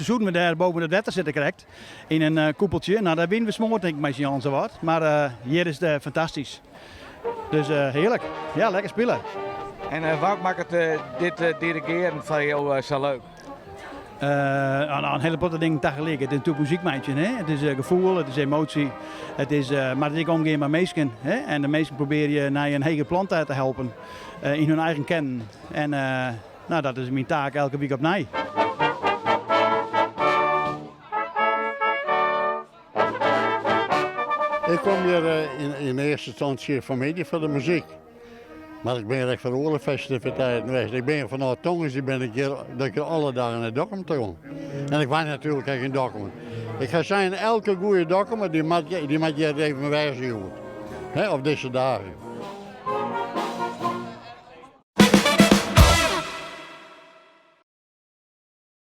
seizoen we daar boven het wetter zitten krijgt. In een koepeltje. Nou, daar winnen we smoort denk ik met Jan zo wat. Maar hier is het fantastisch. Dus heerlijk. Ja, lekker spelen. En wat maakt het dit dirigeren van jou zo leuk? Een hele potte dingen tegelijk. Het is natuurlijk muziekmeidje, hè? Het is gevoel, het is emotie. Het is, maar het is omgaan met mensen. Hè? En de mensen probeer je naar een hele plant te helpen. In hun eigen kennen. En nou, dat is mijn taak elke week opnieuw. Ik kom hier in eerste instantie familie voor de muziek. Maar ik ben echt voor alle festiviteiten geweest. Ik ben vanuit Tongens, ben ik hier alle dagen naar Dokkum te gaan. En ik was natuurlijk echt in Dokkum. Ik ga zeggen, elke goede Dokkum, die moet je even wijzen op deze dagen.